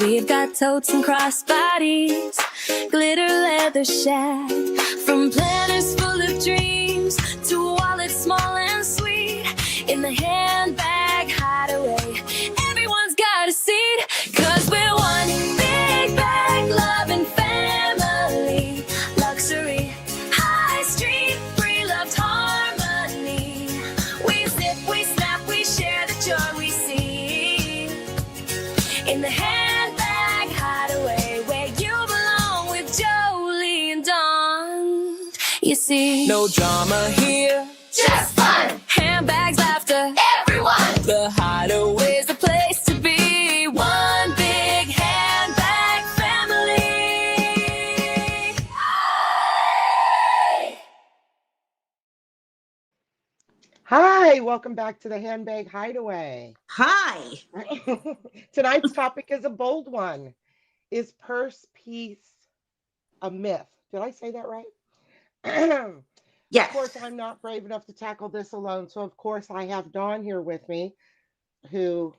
We've got totes and crossbodies, glitter leather shag, from planners full of dreams to wallets small and sweet. In the handbag hideaway, everyone's got a seat, 'cause we're one big bag, love and family, luxury, high street, free loved harmony. We zip, we snap, we share the joy we see. In the handbag hideaway, where you belong with Jolie and Dawn. You see, no drama here, just fun, handbags, laughter, everyone. the hideaway's the place to be. One big handbag family. Hi, welcome back to the Handbag Hideaway. Hi. Tonight's topic is a bold one. Is purse piece a myth? Did I say that right? Yes. Of course, I'm not brave enough to tackle this alone. So, of course, I have Dawn here with me, who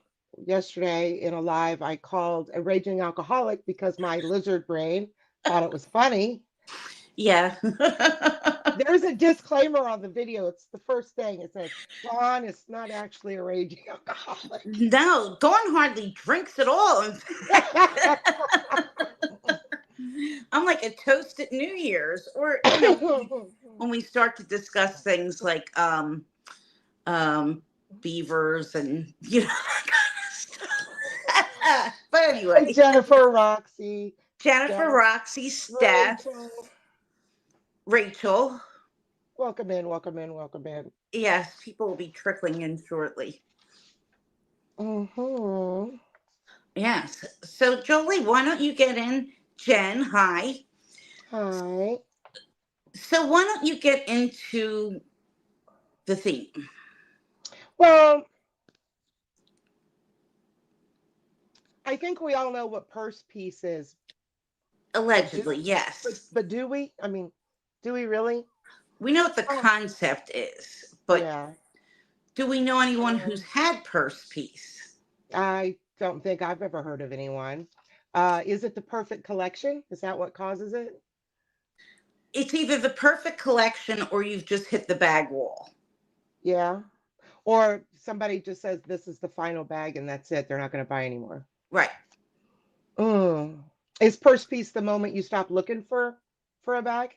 yesterday in a live I called a raging alcoholic because my lizard brain thought it was funny. Yeah. There's a disclaimer on the video. It's the first thing. It says, Dawn is not actually a raging alcoholic. No, Dawn hardly drinks at all. I'm like a toast at New Year's, or when we start to discuss things like beavers and that kind of stuff. But anyway, Jennifer, Roxy, Roxy, Steph, Rachel. Welcome in, welcome in, welcome in. Yes, people will be trickling in shortly. Mm-hmm. Yes. So Jolie, why don't you get in? Jen, hi. Hi. So why don't you get into the theme? Well, I think we all know what purse piece is. Allegedly, yes. But do we? I mean, do we really? We know what the concept is, but yeah. Do we know anyone who's had purse piece? I don't think I've ever heard of anyone. Is it the perfect collection? Is that what causes it? It's either the perfect collection or you've just hit the bag wall. Yeah. Or somebody just says this is the final bag and that's it. They're not going to buy anymore. Right. Is purse piece the moment you stop looking for a bag?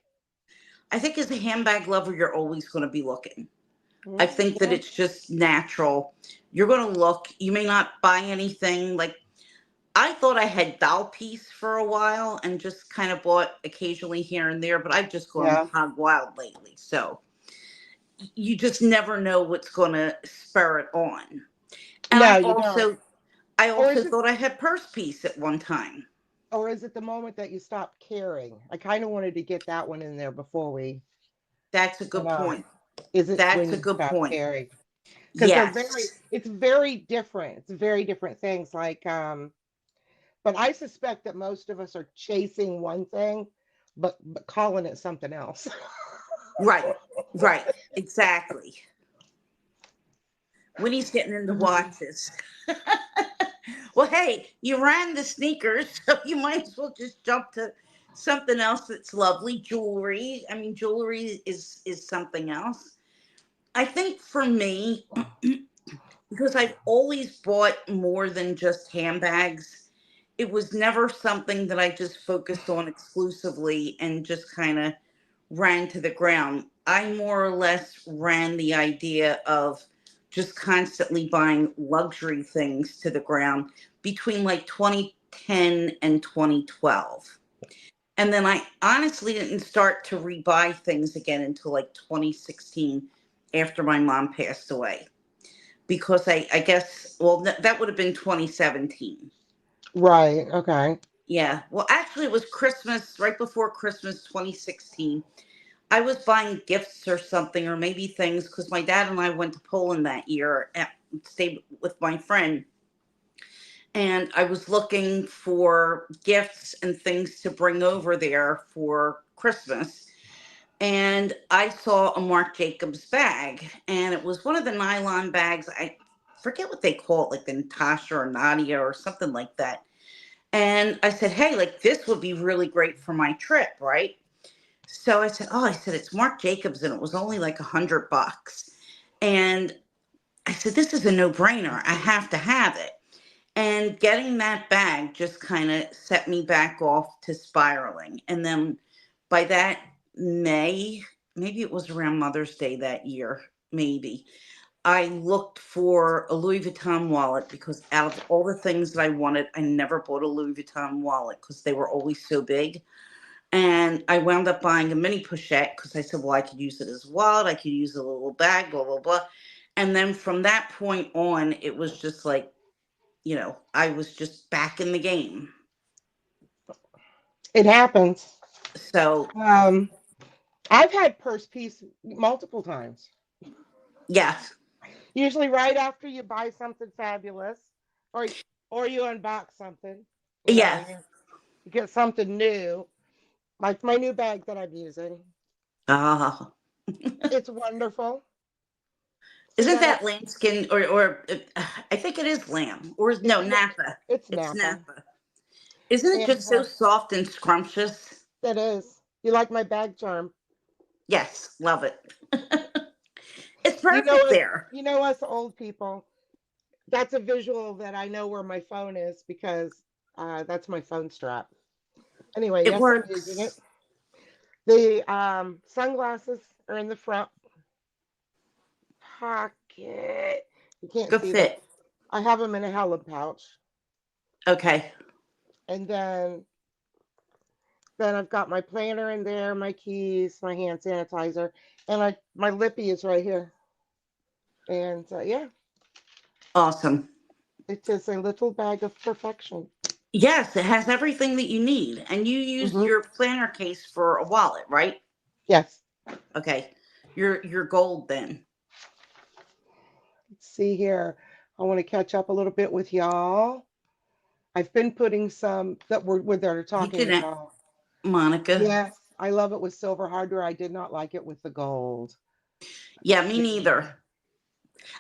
I think as a handbag lover, you're always going to be looking. I think that it's just natural. You're going to look. You may not buy anything. Like, I thought I had doll piece for a while and just kind of bought occasionally here and there, but I've just gone hog wild lately. So you just never know what's going to spur it on. And I also thought I had purse piece at one time. Or is it the moment that you stop caring? I kind of wanted to get that one in there before we. That's a good point. Is it? That's a good point. Because it's very different. It's very different things. Like, but I suspect that most of us are chasing one thing, but calling it something else. Right. Exactly. Winnie's getting into watches. Well, hey, you ran the sneakers, so you might as well just jump to something else that's lovely. Jewelry. I mean, jewelry is something else. I think for me, because I've always bought more than just handbags, it was never something that I just focused on exclusively and just kind of ran to the ground. I more or less ran the idea of just constantly buying luxury things to the ground between like 2010 and 2012. And then I honestly didn't start to rebuy things again until like 2016 after my mom passed away. Because I guess, well, that would have been 2017. Right. Okay. Yeah. Well, actually, it was Christmas, right before Christmas 2016. I was buying gifts or something, or maybe things, because my dad and I went to Poland that year and stayed with my friend. And I was looking for gifts and things to bring over there for Christmas. And I saw a Marc Jacobs bag, and it was one of the nylon bags. I forget what they call it, like the Natasha or Nadia or something like that. And I said, hey, like this would be really great for my trip, right? So I said, oh, I said, it's Marc Jacobs and it was only like $100. And I said, this is a no brainer. I have to have it. And getting that bag just kind of set me back off to spiraling. And then by that May, maybe it was around Mother's Day that year, maybe, I looked for a Louis Vuitton wallet because out of all the things that I wanted, I never bought a Louis Vuitton wallet because they were always so big. And I wound up buying a mini pochette because I said, well, I could use it as a wallet. I could use a little bag, blah, blah, blah. And then from that point on, it was just like, I was just back in the game. It happens. So, I've had purse piece multiple times. yes. Usually right after you buy something fabulous, or you unbox something. Yes. You get something new, like my new bag that I'm using. Oh. It's wonderful. So Isn't then that lambskin or I think it is lamb or no Napa. it's It's Napa. Napa. Isn't it And just so soft and scrumptious? that is. You like my bag charm? Yes, love it. It's You know perfect us. there. You know us old people. That's a visual that I know where my phone is because that's my phone strap. Anyway, It yes, I'm using it. works. The sunglasses are in the front pocket. You can't Good see them. fit. I have them in a Helen pouch, Okay. and then I've got my planner in there, my keys, my hand sanitizer, and my lippy is right here. And yeah, Awesome. it is a little bag of perfection. Yes, it has everything that you need. And you used Hmm. your planner case for a wallet, right? Yes. Okay. You're gold then. Let's see here. I want to catch up a little bit with y'all. I've been putting some that are Hey talking with Jeanette, y'all. Monica. Yes, I love it with silver hardware. I did not like it with the gold. Yeah, me See neither. here.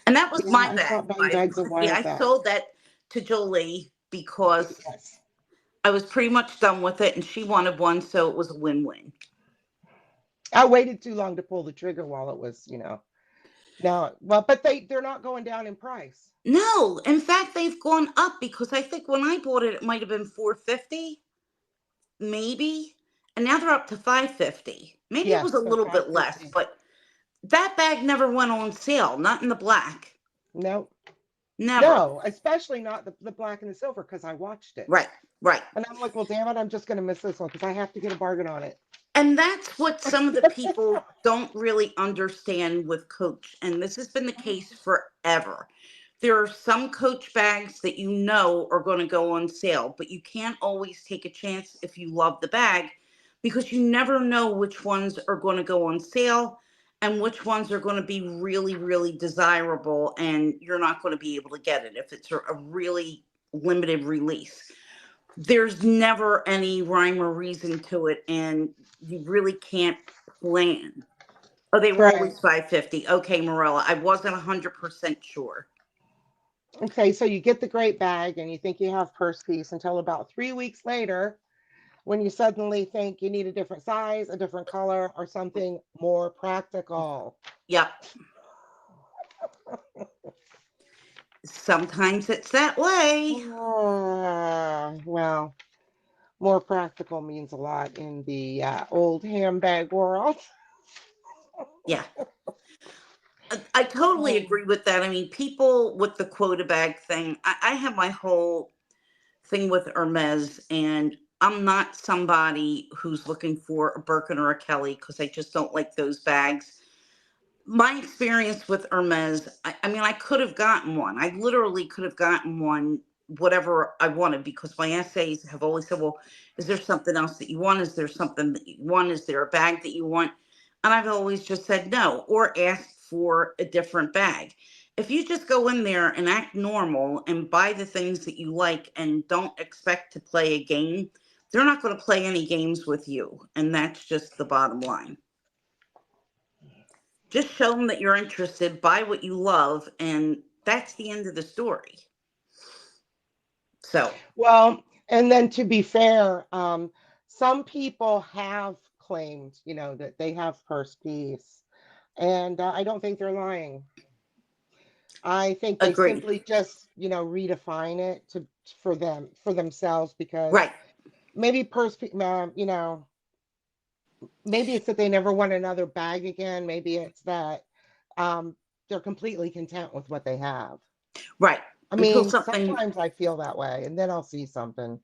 And that was Yeah, my I bag. stopped buying bags a Yeah, while I back. sold that to Jolie because Yes. I was pretty much done with it and she wanted one, so it was a win-win. I waited too long to pull the trigger while it was, now, well, but they're not going down in price. No, in fact, they've gone up because I think when I bought it, it might have been 450, maybe, and now they're up to 550. Maybe it was Yes, a they're little bit less, 550. but that bag never went on sale, not in the black. No, Never. no, especially not the black and the silver because I watched it. Right, right. And I'm like, well, damn it, I'm just going to miss this one because I have to get a bargain on it. And that's what some of the people don't really understand with Coach. And this has been the case forever. There are some Coach bags that you know are going to go on sale, but you can't always take a chance if you love the bag because you never know which ones are going to go on sale and which ones are going to be really, really desirable and you're not going to be able to get it if it's a really limited release. There's never any rhyme or reason to it, and you really can't plan. Oh, they were Right. always 550. Okay, Morella, I wasn't 100% sure. Okay, so you get the great bag and you think you have purse piece until about 3 weeks later when you suddenly think you need a different size, a different color, or something more practical. Yep. Sometimes it's that way. Well, more practical means a lot in the old handbag world. Yeah. I totally agree with that. I mean, people with the quota bag thing, I have my whole thing with Hermes, and I'm not somebody who's looking for a Birkin or a Kelly because I just don't like those bags. My experience with Hermes, I mean, I could have gotten one. I literally could have gotten one, whatever I wanted, because my essays have always said, well, is there something else that you want? Is there something that you want? Is there a bag that you want? And I've always just said no or asked for a different bag. If you just go in there and act normal and buy the things that you like and don't expect to play a game, they're not going to play any games with you. And that's just the bottom line. Just show them that you're interested, buy what you love, and that's the end of the story. So, Well, And then to be fair, some people have claimed, that they have purse piece, and I don't think they're lying. I think they Agree. simply just, redefine it for themselves because Right. maybe maybe it's that they never want another bag again. Maybe it's that um, they're completely content with what they have. Right. I Until mean, something, sometimes I feel that way, and then I'll see something.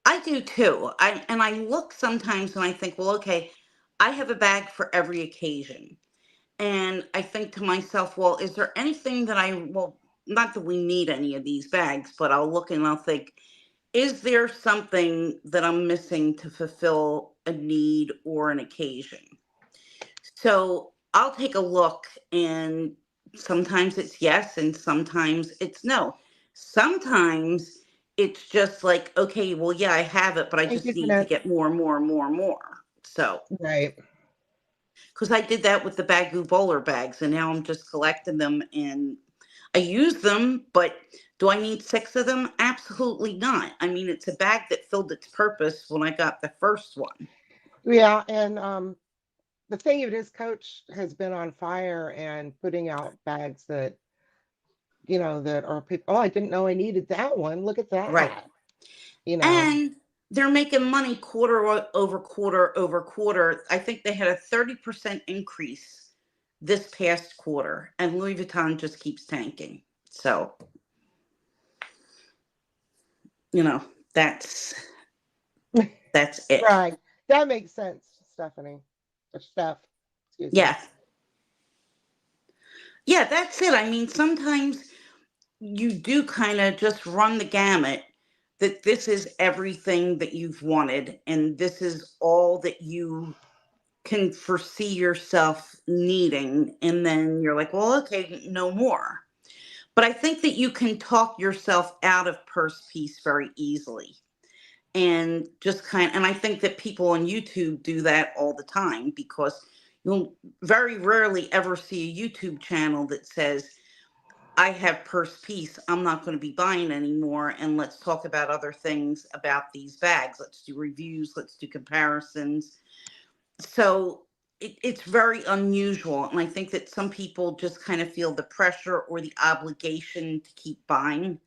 I do too. I look sometimes and I think, well, okay, I have a bag for every occasion. And I think to myself, well, is there anything that well, not that we need any of these bags, but I'll look and I'll think, is there something that I'm missing to fulfill a need or an occasion? So I'll take a look, and sometimes it's yes, and sometimes it's no. Sometimes it's just like, okay, well, yeah, I have it, but I Thank just you, need to Jeanette. get more, more, more, more. So, Right. because I did that with the Baggu bowler bags, and now I'm just collecting them, and I use them, but do I need six of them? Absolutely not. I mean, it's a bag that filled its purpose when I got the first one. Yeah, and the thing of it is, Coach has been on fire and putting out bags that, that are people, oh, I didn't know I needed that one. Look at Right. that. You know. And they're making money over quarter over quarter. I think they had a 30% increase this past quarter, and Louis Vuitton just keeps tanking. So, you know, that's that's it. Right. That makes sense, Stephanie. Or Steph, excuse me. Yeah. Yeah, that's it. I mean, sometimes you do kind of just run the gamut that this is everything that you've wanted and this is all that you can foresee yourself needing, and then you're like, well, okay, no more. But I think that you can talk yourself out of purse piece very easily, and just and I think that people on YouTube do that all the time, because you'll very rarely ever see a YouTube channel that says, I have purse piece, I'm not going to be buying anymore, and let's talk about other things about these bags, let's do reviews, let's do comparisons. So it's very unusual, and I think that some people just kind of feel the pressure or the obligation to keep buying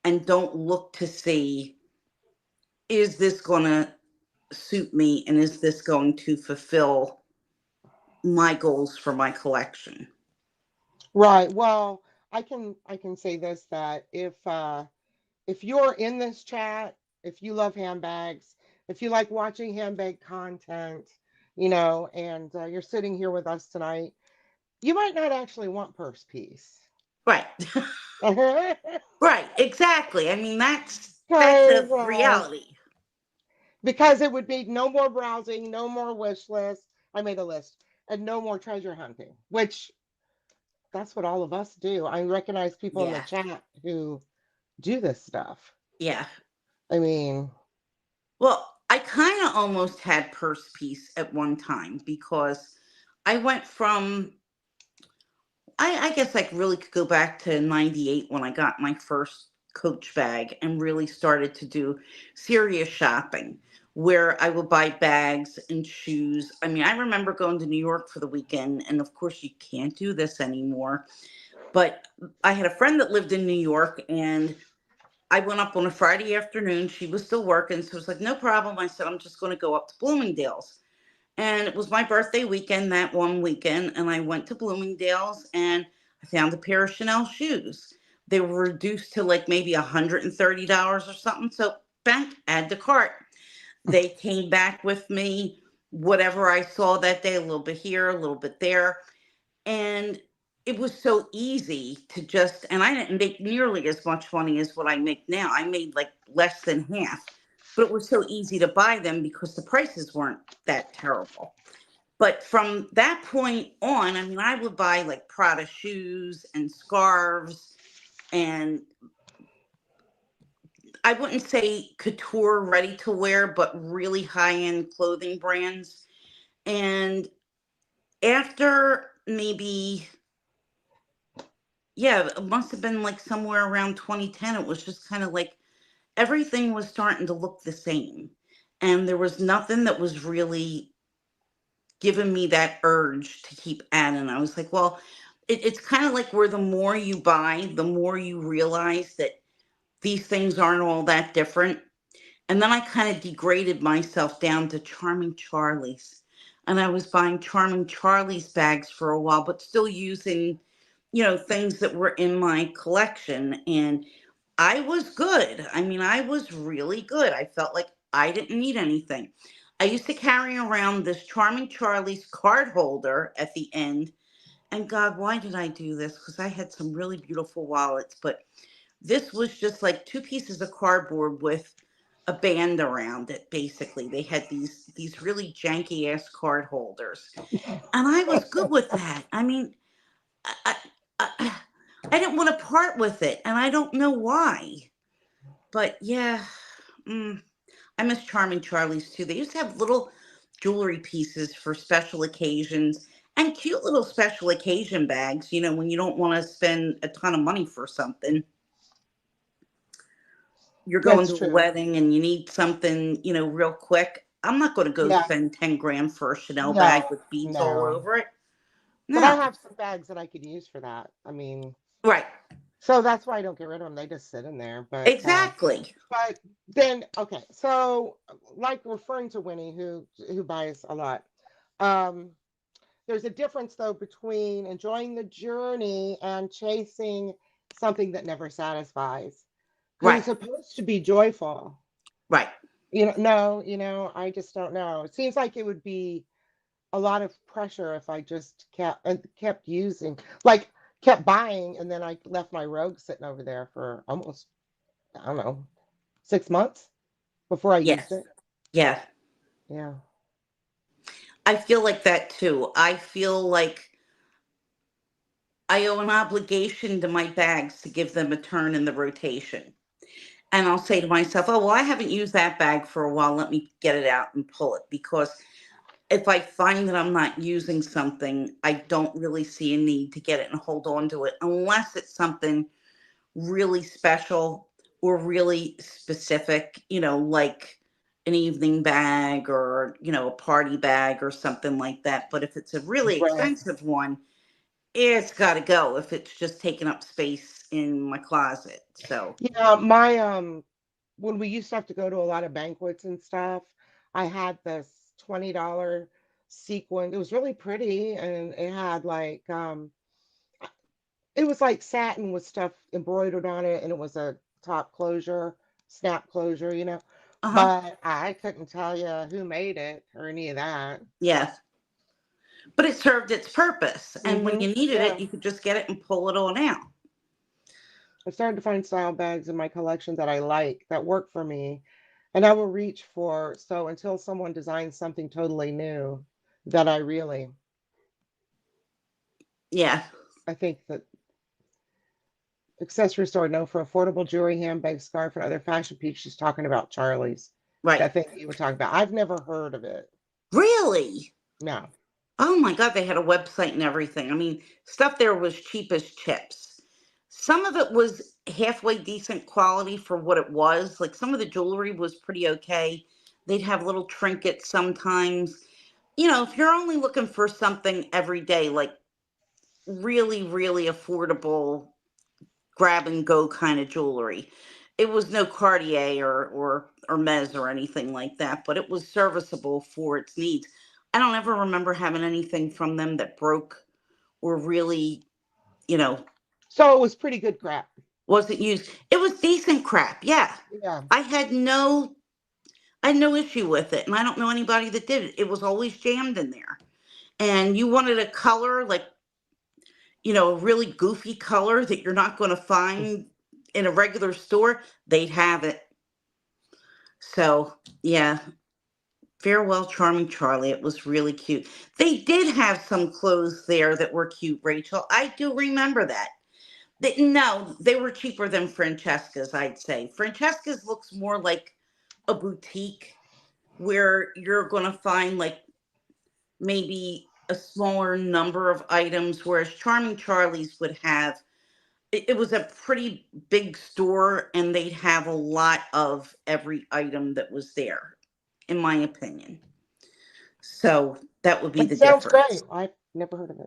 and don't look to see, is this going to suit me, and is this going to fulfill my goals for my collection? Right. Well, I can say this, that if you're in this chat, if you love handbags, if you like watching handbag content, and you're sitting here with us tonight, you might not actually want purse piece. Right. Because Right, exactly. I mean, that's a reality. because it would be no more browsing, no more wish list. I made a list, and no more treasure hunting, which that's what all of us do. I recognize people in the Yeah. chat who do this stuff. Yeah. I mean, Well, I kind of almost had purse piece at one time, because I went from, I guess I really could go back to 98 when I got my first Coach bag and really started to do serious shopping, where I would buy bags and shoes. I mean, I remember going to New York for the weekend, and of course, you can't do this anymore. But I had a friend that lived in New York, and I went up on a Friday afternoon. She was still working, so I was like, no problem. I said, I'm just going to go up to Bloomingdale's. And it was my birthday weekend that one weekend. And I went to Bloomingdale's and I found a pair of Chanel shoes. They were reduced to like maybe $130 or something. So, bang, add to cart. They came back with me, whatever I saw that day, a little bit here, a little bit there. And it was so easy to just, and I didn't make nearly as much money as what I make now. I made like less than half, but it was so easy to buy them because the prices weren't that terrible. But from that point on, I mean, I would buy like Prada shoes and scarves, and I wouldn't say couture ready to wear, but really high end clothing brands. And after maybe, yeah, it must have been like somewhere around 2010. It was just kind of like everything was starting to look the same. And there was nothing that was really giving me that urge to keep adding. I was like, well, it's kind of like where the more you buy, the more you realize that these things aren't all that different. And then I kind of degraded myself down to Charming Charlie's. And I was buying Charming Charlie's bags for a while, but still using, things that were in my collection. And I was good. I mean, I was really good. I felt like I didn't need anything. I used to carry around this Charming Charlie's card holder at the end. And God, why did I do this? Because I had some really beautiful wallets, but this was just like two pieces of cardboard with a band around it. Basically, they had these really janky ass card holders, and I was good with that. I mean, I I, I didn't want to part with it, and I don't know why. But yeah, mm, I miss Charming Charlie's too. They used to have little jewelry pieces for special occasions and cute little special occasion bags. When you don't want to spend a ton of money for something, you're going That's to a true. wedding and you need something, real quick. I'm not going to go Yeah. spend 10 grand for a Chanel bag No, with beads all no. over it. But I No. have some bags that I could use for that. I mean, Right. so that's why I don't get rid of them. They just sit in there. Exactly. But then okay, so like referring to Winnie who buys a lot. Um, there's a difference though between enjoying the journey and chasing something that never satisfies. Because Right. it's supposed to be joyful. Right. No, I just don't know. It seems like it would be a lot of pressure if I just kept using, like kept buying, and then I left my Rogue sitting over there for almost, I don't know, 6 months before I used Yes. it. Yeah. Yeah. I feel like that too. I feel like I owe an obligation to my bags to give them a turn in the rotation. And I'll say to myself, oh, well, I haven't used that bag for a while. Let me get it out and pull it. Because if I find that I'm not using something, I don't really see a need to get it and hold on to it unless it's something really special or really specific, like an evening bag or, a party bag or something like that. But if it's a really Right. expensive one, it's got to go if it's just taking up space in my closet. So, Yeah, my when we used to have to go to a lot of banquets and stuff, I had this $20 sequin. It was really pretty and it had like it was like satin with stuff embroidered on it, and it was a top closure, snap closure. uh huh. But I couldn't tell you who made it or any of that. Yes. But it served its purpose. And when you needed it, Yeah. you could just get it and pull it on out. I started to find style bags in my collection that I like, that work for me, and I will reach for. So until someone designs something totally new that Yeah. I think that accessory store known for affordable jewelry, handbags, scarf, and other fashion pieces. She's talking about Charlie's, Right. that thing that you were talking about. I've never heard of it. Really? No. Oh my God, they had a website and everything. I mean, stuff there was cheap as chips. Some of it was halfway decent quality for what it was. Like some of the jewelry was pretty okay. They'd have little trinkets sometimes. If you're only looking for something every day, like really, really affordable grab and go kind of jewelry. It was no Cartier or Hermes or anything like that, but it was serviceable for its needs. I don't ever remember having anything from them that broke or really, you know, So it was pretty good crap. wasn't used. It was decent crap. Yeah. Yeah. I had no I had no issue with it, and I don't know anybody that did it. It was always jammed in there. And you wanted a color like, a really goofy color that you're not going to find in a regular store, they'd have it. So, yeah, farewell, Charming Charlie. It was really cute. They did have some clothes there that were cute, Rachel. I do remember that. No, they were cheaper than Francesca's, I'd say. Francesca's looks more like a boutique where you're going to find like maybe a smaller number of items, whereas Charming Charlie's would have it was a pretty big store, and they'd have a lot of every item that was there, in my opinion. So that would be It the sounds great. difference. I've never heard of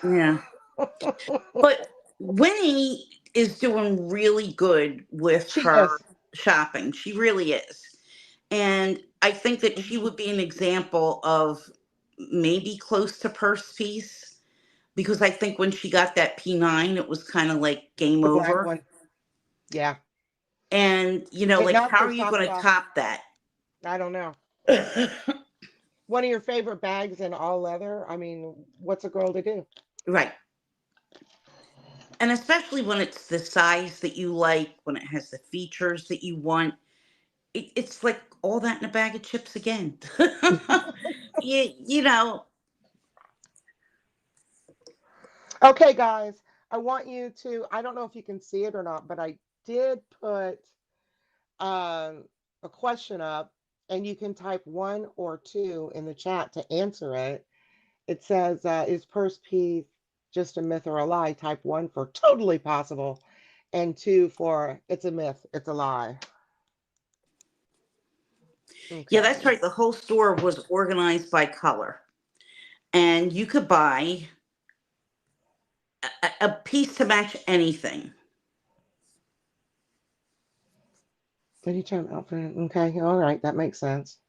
Yeah. it. But Winnie is doing really good with She her is. shopping. She really is. And I think that she Mhm. would be an example of maybe close to purse piece, because I think when she got that P9, it was kind of like game The black over. one. Yeah. And, It like, knocked how her are you socks going to off. top that? I don't know. One of your favorite bags in all leather. I mean, what's a girl to do? Right. And especially when it's the size that you like, when it has the features that you want, it's like all that in a bag of chips again. you know, Okay, guys, I want you to, I don't know if you can see it or not, but I did put a question up, and you can type one or two in the chat to answer it. It says, is purse piece just a myth or a lie? Type one for totally possible, and two for it's a myth, it's a lie. yeah, that's Okay. right. The whole store was organized by color. And you could buy a piece to match anything. Anytime outfit. Okay, all right, that makes sense.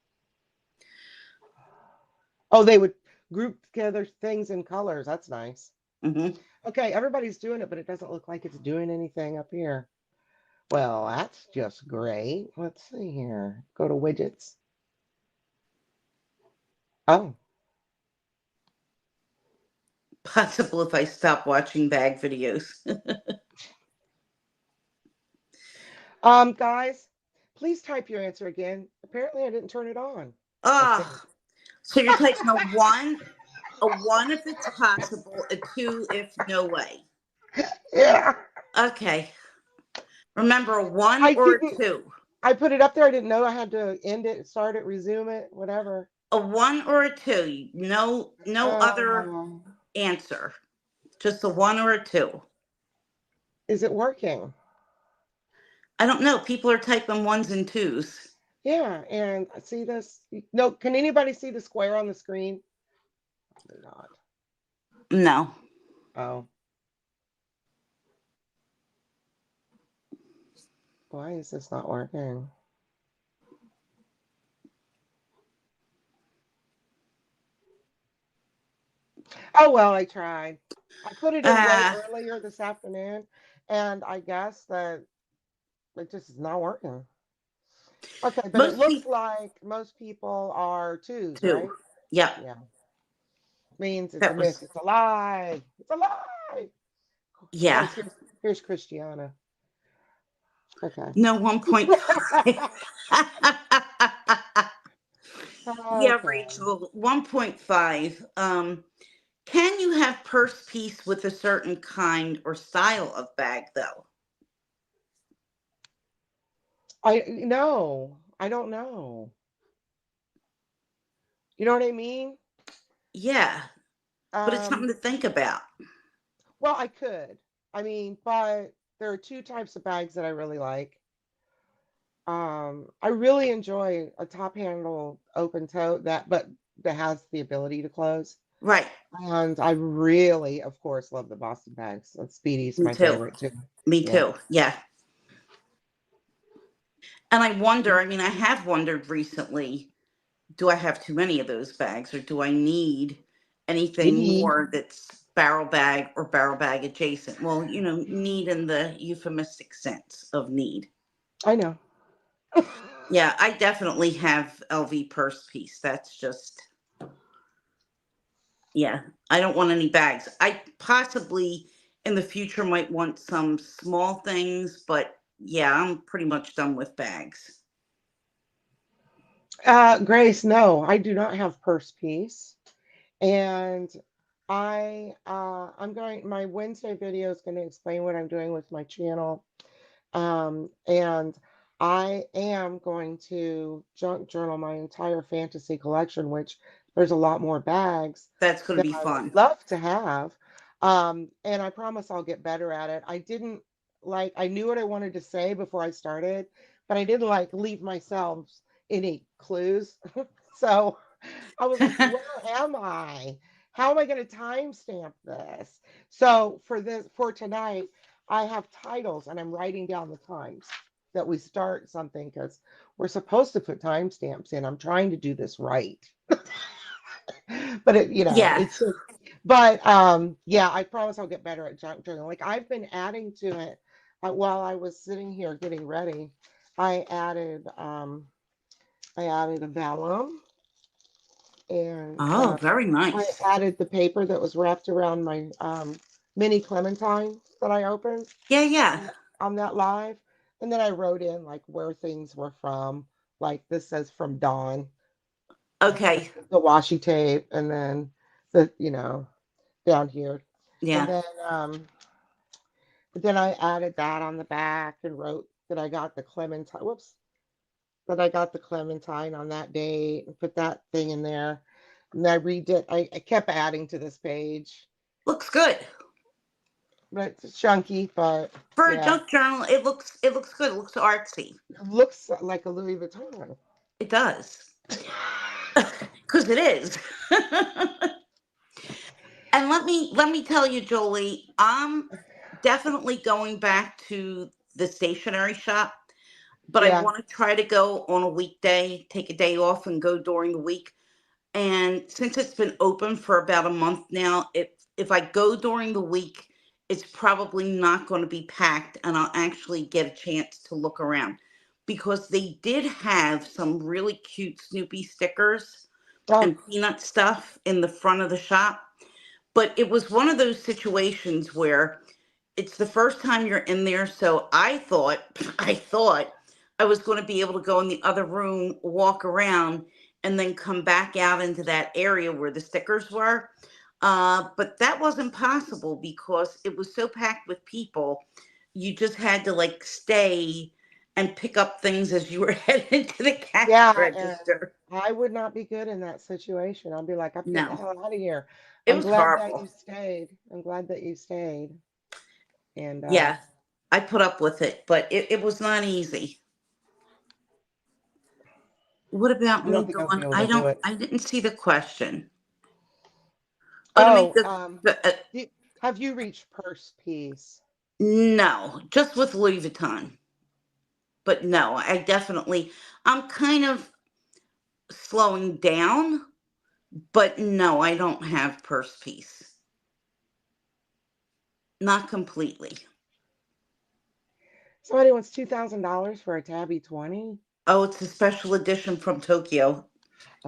Oh, they would group together things in colors. That's nice. Hmm. Okay, everybody's doing it, but it doesn't look like it's doing anything up here. Well, that's just great. Let's see here. Go to widgets. Oh, Possible if I stop watching bag videos. guys, please type your answer again. Apparently, I didn't turn it on. I think. Ah, so you're taking a one if it's possible, a two if no way. Yeah. Okay. Remember, a one I or a didn't. two. I put it up there. I didn't know I had to end it, start it, resume it, whatever. A one or a two. No other Um, answer. Just a one or a two. is it working? I don't know. People are typing ones and twos. Yeah, and I see this. No, can anybody see the square on the screen? Probably not. No. Oh, why is this not working? Oh, well, I tried. I put it in way Uh, earlier this afternoon, and I guess that it just is not working. Okay, but it most looks people like most people are twos, two. right? Yep. Yeah. Means it's a That myth. was, It's a lie. It's a lie. yeah. Guys, here's Christiana. Okay. No, 1.5. Yeah, Okay. Rachel, 1.5. Can you have purse piece with a certain kind or style of bag, though? I no, I don't know. You know what I mean? Yeah, but it's something Um, to think about. well, I could. I mean, but there are two types of bags that I really like. I really enjoy a top handle open tote that has the ability to close. Right. And I really, of course, love the Boston bags. Speedy's Me my too. favorite too. Me Yeah. too. Yeah. And I wonder, I mean, I have wondered recently, do I have too many of those bags, or do I need anything Need. more that's barrel bag or barrel bag adjacent? Well, need in the euphemistic sense of need. I know. Yeah, I definitely have LV purse piece. That's just, yeah, I don't want any bags. I possibly in the future might want some small things, but yeah, I'm pretty much done with bags. Grace, no, I do not have purse piece. And I'm going, my Wednesday video is going to explain what I'm doing with my channel. And I am going to junk journal my entire fantasy collection, which there's a lot more bags That's going that to be I would fun. love to have. And I promise I'll get better at it. I didn't like, I knew what I wanted to say before I started, but I didn't like leave myself any clues. So I was like, where am I? How am I going to timestamp this? So for tonight, I have titles and I'm writing down the times that we start something because we're supposed to put timestamps in. I'm trying to do this right. But Yeah. but yeah, I promise I'll get better at junk journaling. Like I've been adding to it while I was sitting here getting ready. I added I added a vellum and Oh, very I nice. added the paper that was wrapped around my mini clementine that I opened Yeah, yeah. on that live. And then I wrote in like where things were from. Like this says from Dawn, Okay. the washi tape, and then the, down here. And Yeah. then I added that on the back and wrote that I got the clementine. Whoops, that I got the clementine on that date and put that thing in there. And I redid. I kept adding to this page, Looks good. but it's chunky. But For a yeah, junk journal, it looks good. It looks artsy. it looks like a Louis Vuitton. It does. Because it is. And let me tell you, Jolie, I'm definitely going back to the stationery shop, but I Yeah. want to try to go on a weekday, take a day off and go during the week. And since it's been open for about a month now, if I go during the week, it's probably not going to be packed and I'll actually get a chance to look around because they did have some really cute Snoopy stickers Oh, and peanut stuff in the front of the shop. But it was one of those situations where it's the first time you're in there. So I thought, I was going to be able to go in the other room, walk around, and then come back out into that area where the stickers were. But that wasn't possible because it was so packed with people. You just had to like stay and pick up things as you were heading to the cash yeah. And register. I would not be good in that situation. I'd be like, I'm getting the No, hell out of here. it I'm was glad that horrible. you stayed. I'm glad that you stayed. And Yeah, I put up with it, but it was not easy. What about I don't me think I'll be going? able to do it. I didn't see the question. Oh, to make Oh, the do- have you reached purse piece? no, just with Louis Vuitton. But no, I'm kind of slowing down, but no, I don't have purse piece. Not completely. Somebody wants $2,000 for a Tabby 20. Oh, it's a special edition from Tokyo.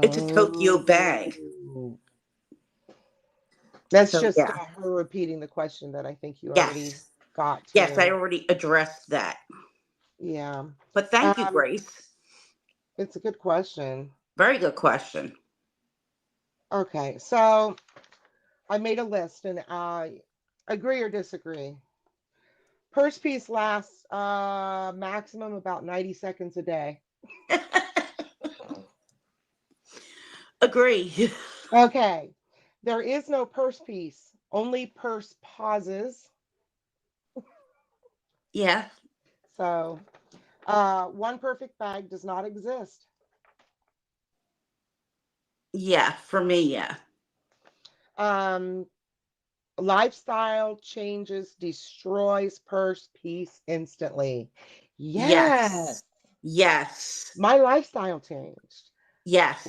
It's a Tokyo bag. Oh, that's So just yeah. her repeating the question that I think you already Yes. got Yes, I to. already addressed that. Yeah. But thank you, Um, Grace. it's a good question. Very good question. Okay, so I made a list and agree or disagree. Purse piece lasts maximum about 90 seconds a day. Agree. Okay. There is no purse piece, only purse pauses. Yeah. So, one perfect bag does not exist. Yeah. For me, yeah. Um, lifestyle changes destroys purse piece instantly. Yes, Yes. Yes. my lifestyle changed.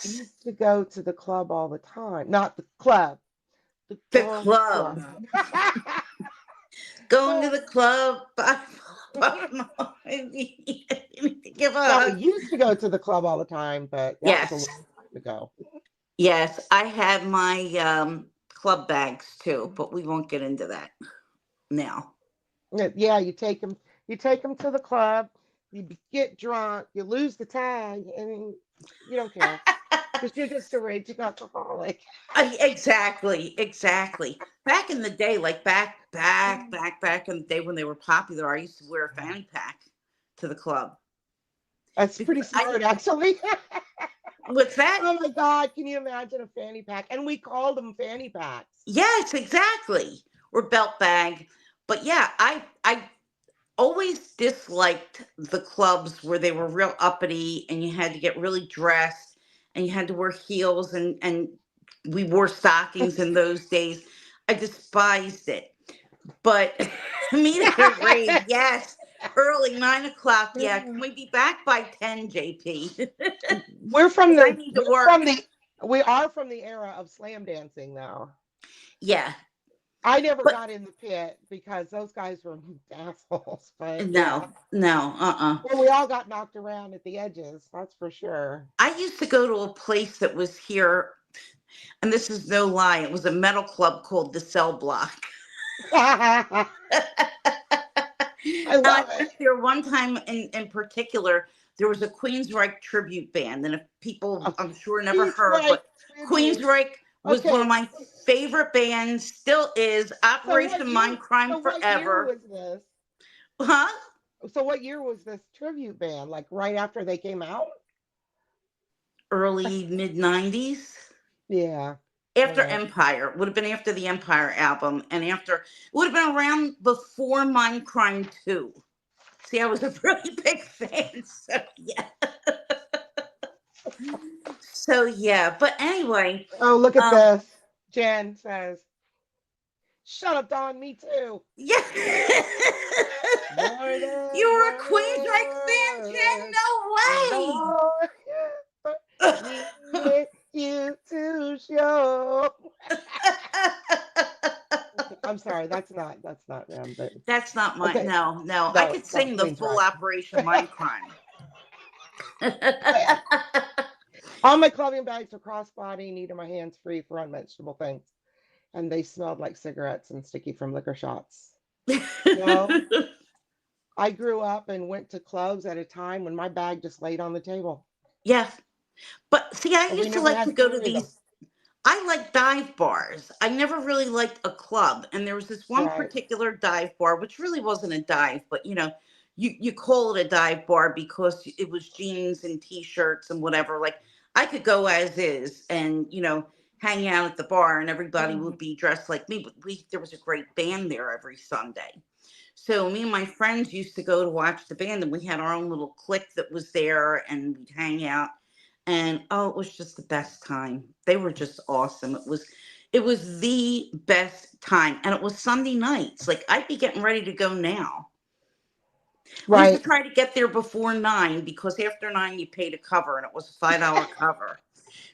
We Yes. used to go to the club all the time. Not the club, the The girls club. club. Going to the club. You need to give Now we up. used to go to the club all the time, but that was a Yes. long time ago. Yes. I had my club bags too, but we won't get into that now. Yeah, you take them to the club, get drunk, you lose the tag, and you don't care because you're just a raging alcoholic. Exactly, exactly. Back in the day, like back in the day when they were popular, I used to wear a fanny pack to the club. That's pretty Because I smart, actually. what's that? Oh my God, can you imagine a fanny pack? And we called them fanny packs. Yes, exactly. or belt bag. But yeah, I always disliked the clubs where they were real uppity and you had to get really dressed and you had to wear heels and we wore stockings in those days. I despised it. But meet at a rave, yes. Early 9 o'clock, yeah. Can we be back by 10, JP? We're from Because I the need to we're from work. the we are from the era of slam dancing though. Yeah. I never But got in the pit because those guys were assholes. But yeah. no, no, Well, we all got knocked around at the edges, that's for sure. I used to go to a place that was here, and this is no lie. It was a metal club called the Cell Block. I And I love went it. there one time in particular. There was a Queensryche tribute band, and if people, A I'm sure, never Pete's heard, right but tribute. Queensryche was one Okay, of my favorite bands, still is. so what Operation year? Mindcrime So what year Forever. was this? Huh? So what year was this tribute band? Like right after they came out? Early mid 90s. Yeah. After Okay. Empire, would have been after the Empire album, and after, it would have been around before Mindcrime 2. See, I was a really big fan, so yeah. So yeah, but anyway, Oh, look at um, this. Jen says, "Shut up, Don. Me too." yeah. More You than were a Queensryche fan, Jen? words. No Lord, needed you to show. I'm sorry, that's not them, but That's not my, okay. no, no. I No, could it's not sing the Queen's full right. Operation Mindcrime. All my clothing bags are crossbody, needed my hands free for unmentionable things. And they smelled like cigarettes and sticky from liquor shots. No, I grew up and went to clubs at a time when my bag just laid on the table. Yeah. But see, I And we used to never like to had to go to carry them. these. I like dive bars. I never really liked a club. And there was this one Right. particular dive bar, which really wasn't a dive, but you call it a dive bar because it was jeans and t-shirts and whatever. Like I could go as is and, hang out at the bar and everybody would Mhm. be dressed like me. But there was a great band there every Sunday. So me and my friends used to go to watch the band and we had our own little clique that was there and we'd hang out and oh, it was just the best time. They were just awesome. It was the best time, and it was Sunday nights. Like I'd be getting ready to go now. We used to Right. try to get there before 9 because after 9 you paid a cover, and it was a $5 cover.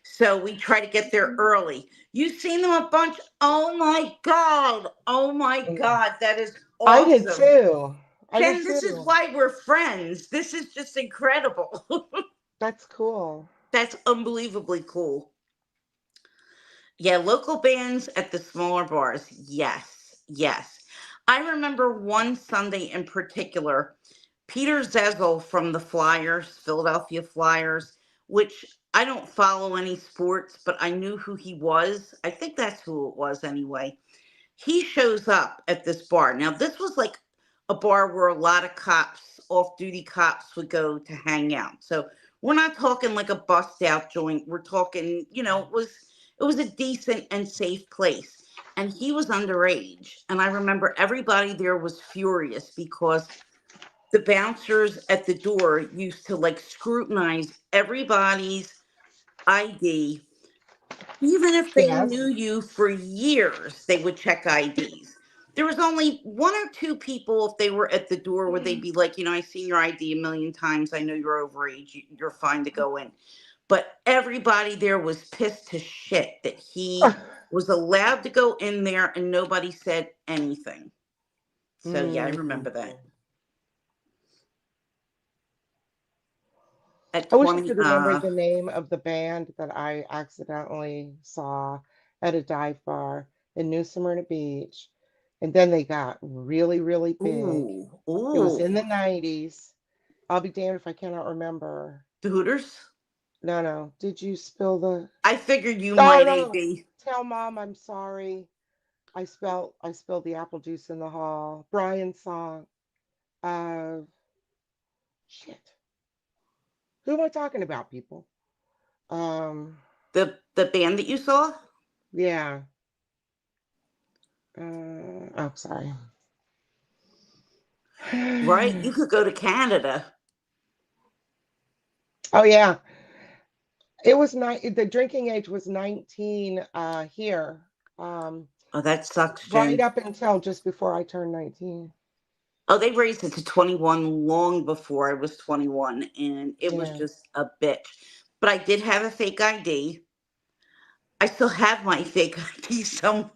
So we try to get there early. You've seen them a bunch. Oh my god! Oh my god! That is I did awesome, too. I did Jen. This is too. why we're friends. This is just incredible. That's cool. That's unbelievably cool. Yeah, local bands at the smaller bars. Yes, yes. I remember one Sunday in particular, Peter Zezel from the Flyers, Philadelphia Flyers, which I don't follow any sports, but I knew who he was. I think that's who it was anyway. He shows up at this bar. Now, this was like a bar where a lot of cops, off duty cops, would go to hang out. So we're not talking like a bust out joint. We're talking, it was a decent and safe place. And he was underage. And I remember everybody there was furious because the bouncers at the door used to like scrutinize everybody's ID. Even if they knew Yes. you for years, they would check IDs. There was only one or two people, if they were at the door, where they'd be like, I've seen your ID a million times. I know you're overage. You're fine to go in. But everybody there was pissed to shit that he was allowed to go in there and nobody said anything. So, yeah, I remember Mm. that. At I wish I 20, could remember the name of the band that I accidentally saw at a dive bar in New Smyrna Beach. And then they got really, really big. ooh, It was in ooh, the 90s. I'll be damned if I cannot remember. the Hooters. No, no. Did you spill the I figured you No, might, no, no. AB. Tell mom I'm sorry. I spilled the apple juice in the hall. Brian's song. Uh shit. Who am I talking about, people? Um The band that you saw? yeah. Oh, sorry. Right? You could go to Canada. Oh yeah, it was the drinking age was 19 here. Um, Oh, that sucks, right Jen. up until just before I turned 19. Oh, they raised it to 21 long before I was 21, and it was Yeah. just a bitch. But I did have a fake ID. I still have my fake ID somewhere,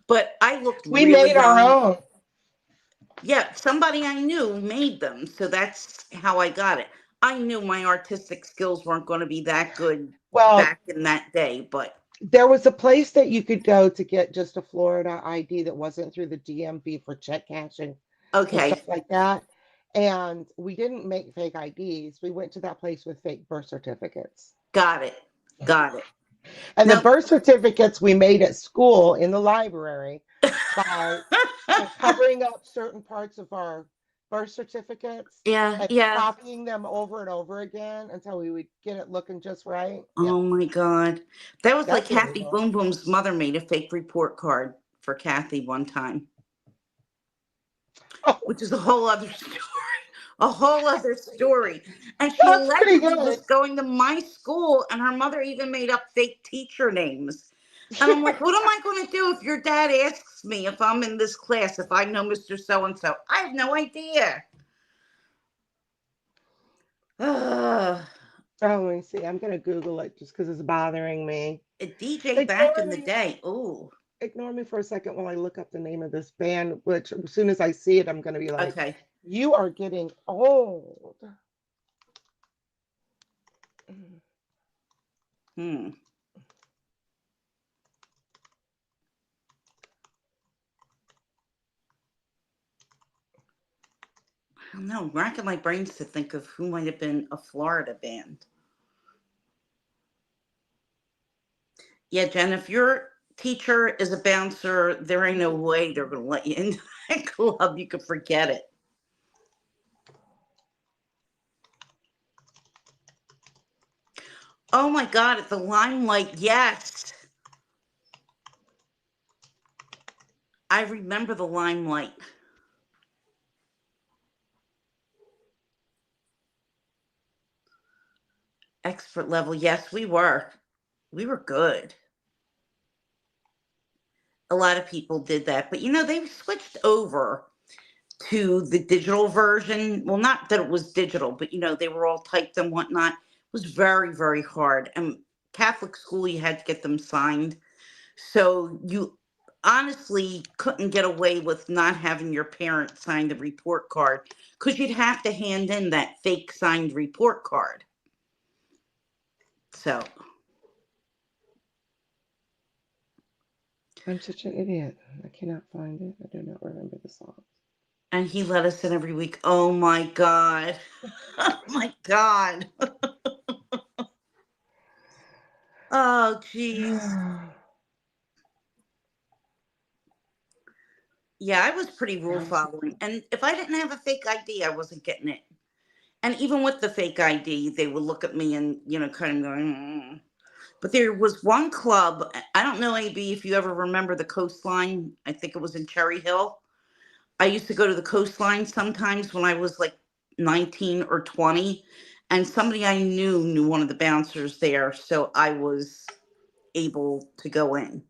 but I looked We really made our young. own. Yeah, somebody I knew made them, so that's how I got it. I knew my artistic skills weren't going to be that good Well, back in that day, but there was a place that you could go to get just a Florida ID that wasn't through the DMV for check cashing and okay, stuff like that. And we didn't make fake IDs. We went to that place with fake birth certificates. got it, got it. And the Now, birth certificates we made at school in the library by covering up certain parts of our birth certificates yeah, and yeah. copying them over and over again until we would get it looking just right. Yeah, Oh my God. That was like that's Kathy illegal. Boom Boom's mother made a fake report card for Kathy one time, Oh, which is a whole other story. A whole other story. And she that's pretty allegedly good. was going to my school, and her mother even made up fake teacher names. And I'm like, what am I going to do if your dad asks me if I'm in this class, if I know Mr. So and so? I have no idea. Ugh. Oh, let me see. I'm gonna Google it just because it's bothering me. A DJ back Ignore in the me. day. Oh, Ignore me for a second while I look up the name of this band, which as soon as I see it, I'm gonna be like, okay. you are getting old. Hmm. I don't know. Racking my brains to think of who might have been a Florida band. Yeah, Jen, if your teacher is a bouncer, there ain't no way they're going to let you into that club. You could forget it. Oh my God, at the Limelight, yes. I remember the Limelight. Expert level, yes, we were. We were good. A lot of people did that, but they switched over to the digital version. Well, not that it was digital, but they were all typed and whatnot. It was very, very hard. And Catholic school, you had to get them signed. So you honestly couldn't get away with not having your parents sign the report card because you'd have to hand in that fake signed report card. So, I'm such an idiot. I cannot find it. I do not remember the song. and he let us in every week. Oh my God. Oh my God. Oh, geez. Yeah, I was pretty rule following. And if I didn't have a fake ID, I wasn't getting it. And even with the fake ID, they would look at me and, kind of going, mm. But there was one club, I don't know, AB, if you ever remember the Coastline. I think it was in Cherry Hill. I used to go to the Coastline sometimes when I was like 19 or 20. And somebody I knew one of the bouncers there. So I was able to go in.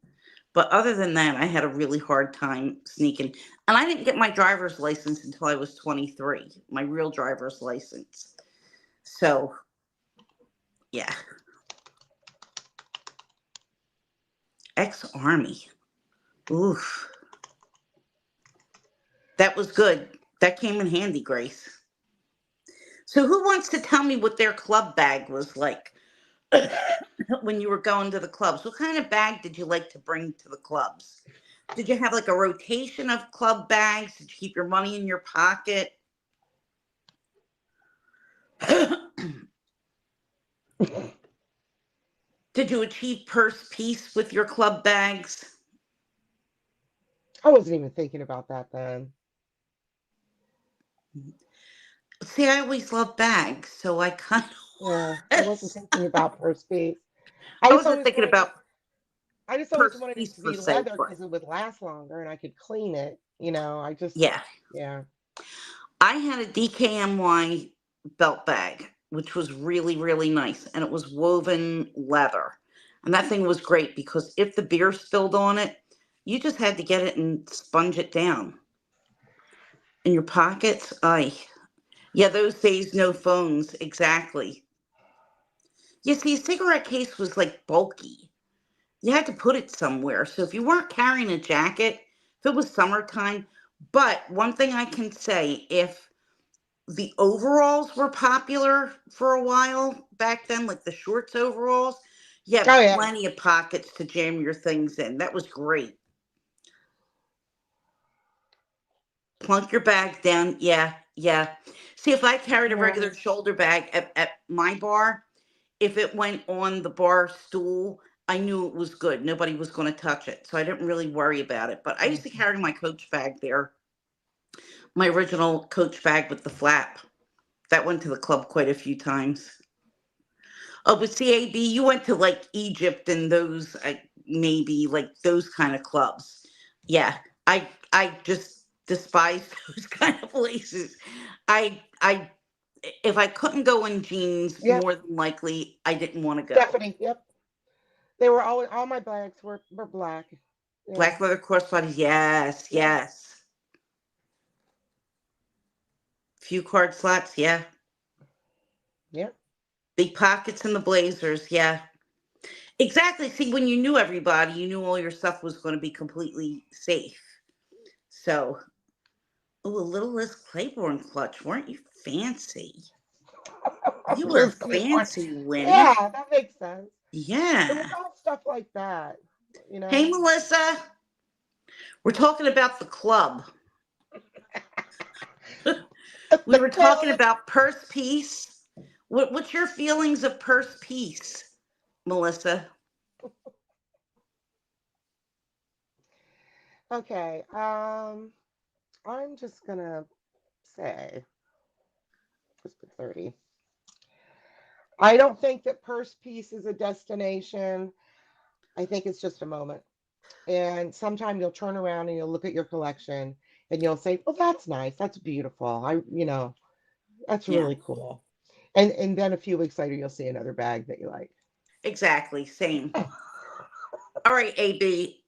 But other than that, I had a really hard time sneaking. And I didn't get my driver's license until I was 23, my real driver's license. So, yeah. Ex-Army. Oof. That was good. That came in handy, Grace. So who wants to tell me what their club bag was like when you were going to the clubs? What kind of bag did you like to bring to the clubs? Did you have like a rotation of club bags? Did you keep your money in your pocket? Did you achieve purse peace with your club bags? I wasn't even thinking about that then. See, I always love bags, so I kind Yeah, I of wasn't thinking about purse piece. I I just wasn't always thinking wanted to. about. I just always purse wanted it piece to per be se, leather but because it would last longer and I could clean it. You know, I just, yeah. yeah. I had a DKNY belt bag, which was really, really nice. And it was woven leather. And that thing was great because if the beer spilled on it, you just had to get it and sponge it down. In your pockets, aye. Yeah, those days, no phones. Exactly. You see, a cigarette case was like bulky. You had to put it somewhere. So if you weren't carrying a jacket, if it was summertime, but one thing I can say, if the overalls were popular for a while back then, like the shorts overalls, you had Oh, yeah. plenty of pockets to jam your things in. That was great. Plunk your bag down. Yeah, yeah. See, if I carried a Yeah. regular shoulder bag at my bar, if it went on the bar stool, I knew it was good. Nobody was going to touch it. So I didn't really worry about it. But I used to carry my coach bag there, my original coach bag with the flap. That went to the club quite a few times. Oh, but CAB, you went to like Egypt and those, maybe like those kind of clubs. Yeah, I just despise those kind of places. I if I couldn't go in jeans, Yep. more than likely I didn't want to go. Stephanie. Yep. They were always, all my bags were black. Yeah. Black leather crossbodies, yes, Yeah. yes. Few card slots, yeah. Yep. Big pockets in the blazers, yeah. Exactly. See, when you knew everybody, you knew all your stuff was going to be completely safe. So, oh, a little Liz Claiborne clutch. Weren't you fancy? You were Liz Claiborne. fancy, Winnie. Yeah, that makes sense. It was Yeah. all stuff like that, you Hey, know. Melissa. We're talking about the club. We The were talking club. about purse piece. What's your feelings of purse piece, Melissa? Okay. I'm just gonna say, let's put 30. I don't think that purse piece is a destination. I think it's just a moment. And sometime you'll turn around and you'll look at your collection and you'll say, "Well, that's nice. That's beautiful. That's Yeah, really cool." And then a few weeks later you'll see another bag that you like. exactly. Same. All right, AB.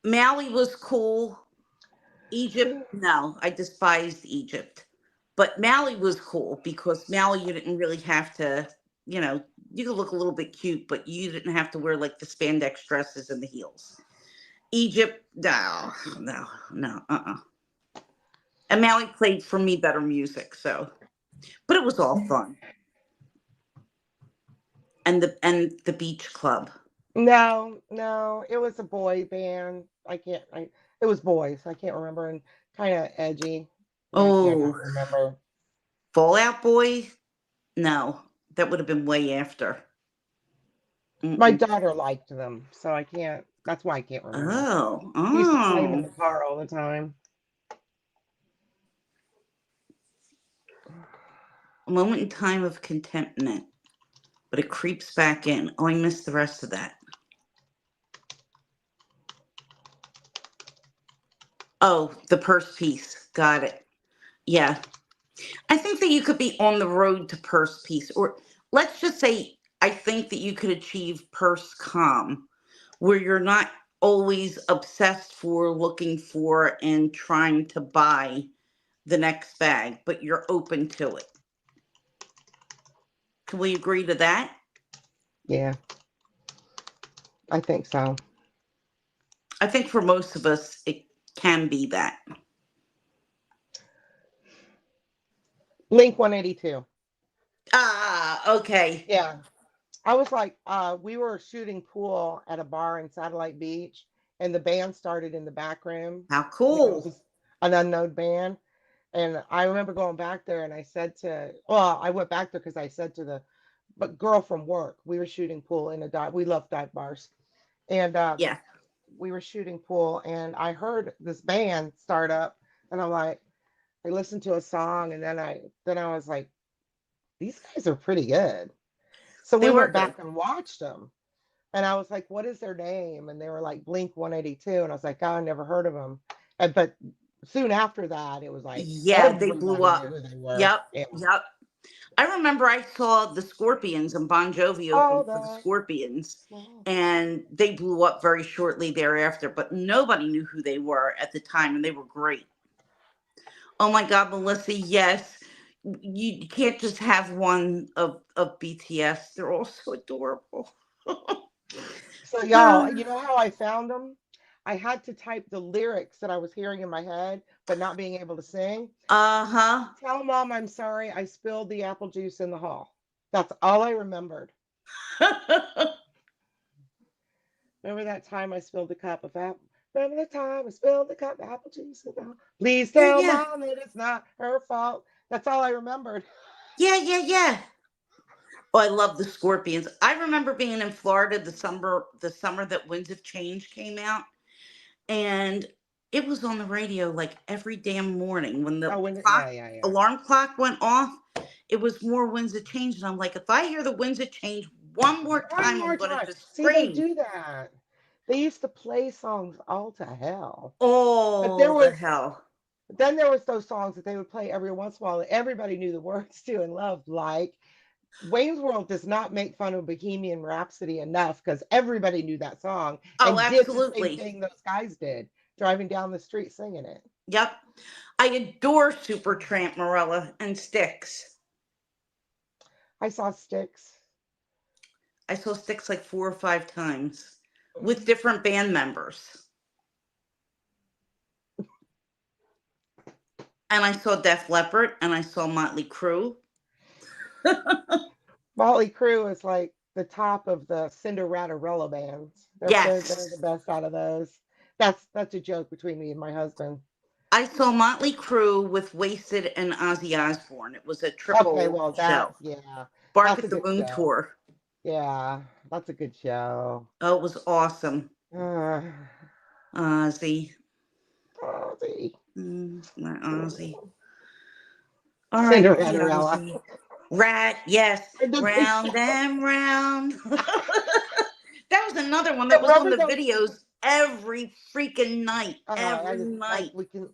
Maui was cool. Egypt, no, I despised Egypt. But Maui was cool because Maui, you didn't really have to, you know, you could look a little bit cute, but you didn't have to wear like the spandex dresses and the heels. Egypt, no, no, no, And Maui played for me better music, so, but it was all fun. And the beach club. No, no, it was a boy band. It was boys. I can't remember, and kind of edgy. Yeah, I can't Oh, remember. Fallout Boy? No, that would have been way after. My Mm-mm. daughter liked them, so I can't. That's why I can't remember. Oh, We used to play them in oh. the car all the time. A moment in time of contentment, but it creeps back in. Oh, I missed the rest of that. Oh, the purse piece. Got it. Yeah. I think that you could be on the road to purse piece, or let's just say, I think that you could achieve purse calm, where you're not always obsessed for looking for and trying to buy the next bag, but you're open to it. Can we agree to that? Yeah, I think so. I think for most of us, it can be that. Link 182. Ah, okay. Yeah. I was like, we were shooting pool at a bar in Satellite Beach, and the band started in the back room. How It was cool. just an unknown band. And I remember going back there and I said well, I went back there because I said to the but girl from work, we were shooting pool in a dive. We love dive bars. And Yeah. we were shooting pool and I heard this band start up and I'm like, I listened to a song and then I was like, these guys are pretty good. So They we were went good. back and watched them. And I was like, what is their name? And they were like Blink 182. And I was like, oh, I never heard of them. But soon after that, it was like Yeah, they blew everybody up. knew who they were. Yep, Yeah. yep. I remember I saw the Scorpions and Bon Jovi All opened for the that Scorpions, small. and they blew up very shortly thereafter, but nobody knew who they were at the time, and they were great. Oh my God, Melissa, yes. You can't just have one of BTS. They're all so adorable. So y'all, you know how I found them? I had to type the lyrics that I was hearing in my head, but not being able to sing. Uh-huh. Tell mom I'm sorry I spilled the apple juice in the hall. That's all I remembered. Remember that time I spilled the cup of apple? Remember the time I spilled the cup of apple juice in the hall? Please Yeah, tell yeah. mom that it's not her fault. That's all I remembered. Yeah, yeah, yeah. Oh, I love the Scorpions. I remember being in Florida the summer that Winds of Change came out, and it was on the radio like every damn morning when the Oh, when clock yeah. alarm clock went off. It was more Winds of Change, and I'm like, if I hear the Winds of Change one more One time, I'm more gonna time. just See, they scream. do that. They used to play songs all to hell. But there Oh, the was hell. then there was those songs that they would play every once in a while that everybody knew the words to and loved, like Wayne's World does not make fun of Bohemian Rhapsody enough because everybody knew that song Oh, and did the same absolutely. thing those guys did, driving down the street singing it. Yep. I adore Supertramp, Morella, and Styx. I saw Sticks. I saw Styx like 4 or 5 times with different band members. And I saw Def Leppard and I saw Motley Crue. Motley Crue is like the top of the Cinderella bands. They're the Yes. best out of those. That's a joke between me and my husband. I saw Motley Crue with Wasted and Ozzy Osbourne. It was a Okay, triple well show. that's yeah, Bark that's a at the good Moon show. Tour. Yeah, that's a good show. Oh, it was awesome. Uh, Ozzy. oh, the My Ozzy. R.I.P. Cinderella. Ozzy. Rat, yes. And the big show. Round and round. That was another one that was on Remember the those? videos every freaking night. I Every just night.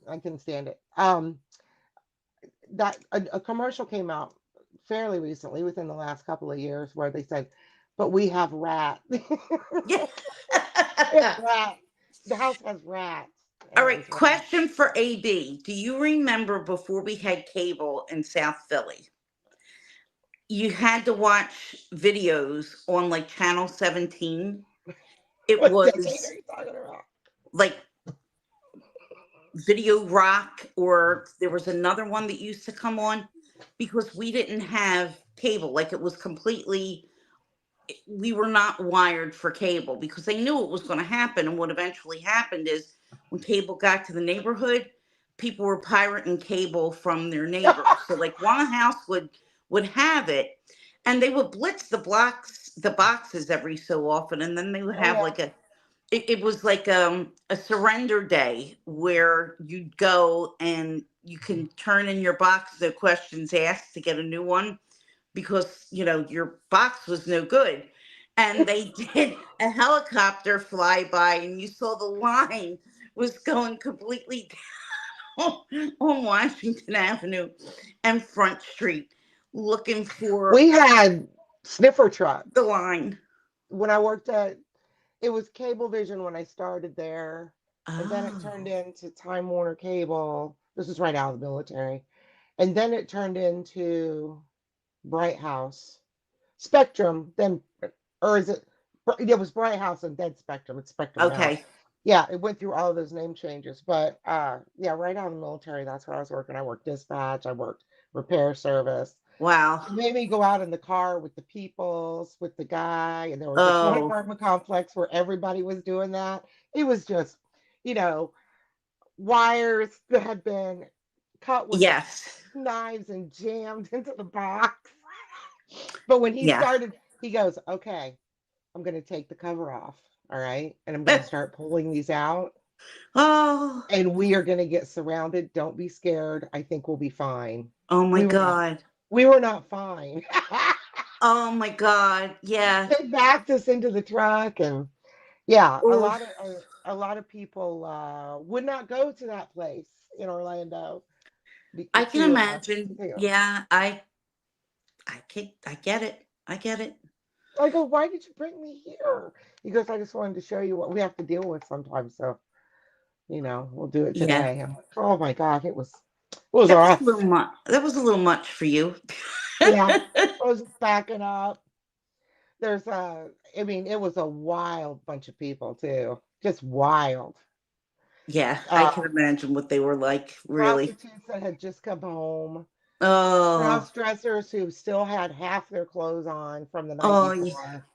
I can stand it. That a commercial came out fairly recently, within the last couple of years, where they said, "But we have rats. We Yeah. have rats. The house has rats," All and it right. was rats. Question for AB. Do you remember before we had cable in South Philly? You had to watch videos on like Channel 17. It What decade are was you talking about? like Video Rock, or there was another one that used to come on because we didn't have cable. Like it was completely, we were not wired for cable because they knew it was going to happen. And what eventually happened is when cable got to the neighborhood, people were pirating cable from their neighbors. So like one house would have it, and they would blitz the boxes every so often, and then they would Oh have yeah. like it was like a surrender day where you go and you can turn in your box, the questions asked, to get a new one because your box was no good. And they did a helicopter flyby, and you saw the line was going completely down on Washington Avenue and Front Street looking for We had sniffer trucks the line. when I worked at. It was Cablevision when I started there, and then it turned Oh, into Time Warner Cable. This is right out of the military, and then it turned into Bright House, Spectrum. Then, or is it? It was Bright House and then Spectrum. It's Spectrum now. okay. Yeah, it went through all of those name changes, but yeah, right out of the military, that's where I was working. I worked dispatch. I worked repair service. Wow. It made me go out in the car with the peoples, with the guy, and there was this one Oh, apartment complex where everybody was doing that. It was just, you know, wires that had been cut with yes. knives and jammed into the box. But when he Yeah. started, he goes, "Okay, I'm going to take the cover off. All right. And I'm going to start pulling these out. Oh, And we are going to get surrounded. Don't be scared. I think we'll be fine." oh my We were not. God. We were not fine. Oh my God. Yeah. They backed us into the truck, and yeah, Ooh, a lot of people would not go to that place in Orlando I can to imagine. take them. Yeah, I get it. I get it. I go, why did you bring me here? He goes, I just wanted to show you what we have to deal with sometimes. So, we'll do it Yeah. today. I'm like, oh my God, it was That was a rough. little much. That was a little much for you. Yeah. I was backing up. I mean, it was a wild bunch of people too. Just wild. Yeah, I Uh, can imagine what they were like, really. Prostitutes that had just come home, Oh, cross dressers who still had half their clothes on from the night oh, before.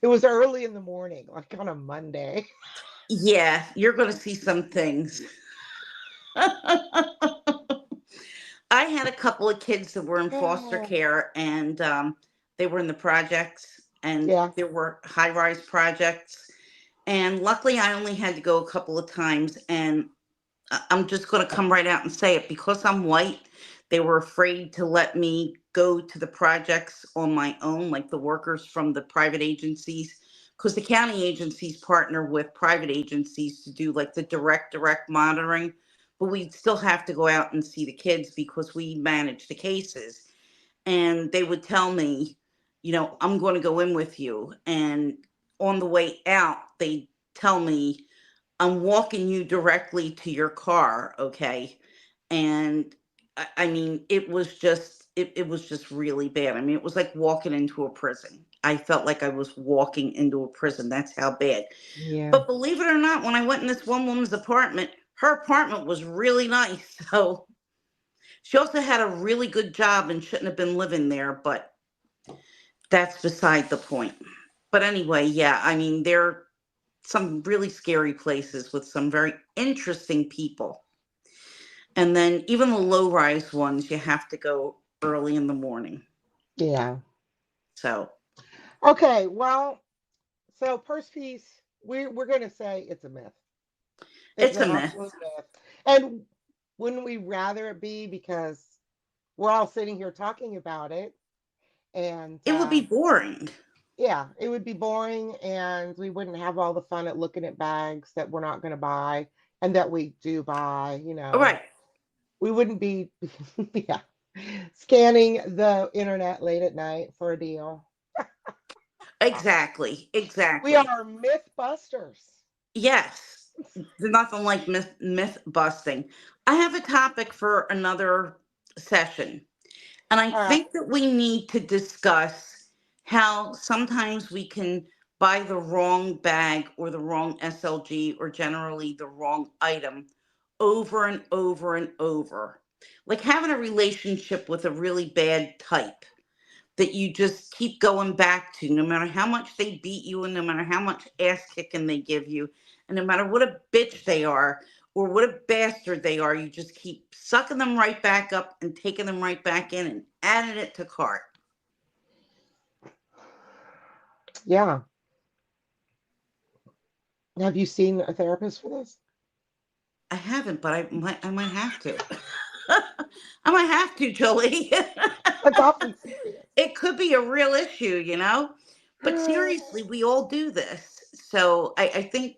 It was early in the morning, like on a Monday. yeah, you're going to see some things. I had a couple of kids that were in foster Oh, care, and they were in the projects, and yeah, there were high rise projects. And luckily, I only had to go a couple of times. And I'm just going to come right out and say it, because I'm white, they were afraid to let me go to the projects on my own, like the workers from the private agencies, because the county agencies partner with private agencies to do like the direct monitoring, but we still have to go out and see the kids because we manage the cases. And they would tell me, I'm going to go in with you. And on the way out, they tell me, I'm walking you directly to your car, okay? And I mean, it was just really bad. I mean, it was like walking into a prison. I felt like I was walking into a prison. That's how bad. yeah, But believe it or not, when I went in this one woman's apartment, her apartment was really nice. So she also had a really good job and shouldn't have been living there, but that's beside the point. But anyway, yeah, I mean, there are some really scary places with some very interesting people. And then even the low rise ones, you have to go early in the morning. yeah. So Okay, well, so first piece, we're gonna say it's a myth. It's it's an a myth. absolute myth. And wouldn't we rather it be, because we're all sitting here talking about it, and It would be boring. yeah, it would be boring, and we wouldn't have all the fun at looking at bags that we're not going to buy and that we do buy. All right. We wouldn't be, yeah, scanning the internet late at night for a deal. Exactly. We Exactly. are myth busters. Yes. There's nothing like myth busting. I have a topic for another session. And I All right. think that we need to discuss how sometimes we can buy the wrong bag or the wrong SLG or generally the wrong item over and over and over. Like having a relationship with a really bad type that you just keep going back to, no matter how much they beat you and no matter how much ass kicking they give you, and no matter what a bitch they are or what a bastard they are, you just keep sucking them right back up and taking them right back in and adding it to cart. Yeah. Have you seen a therapist for this? I haven't, but I might have to. I might have to, Jolie. That's awfully serious. It could be a real issue. But seriously, we all do this. So I think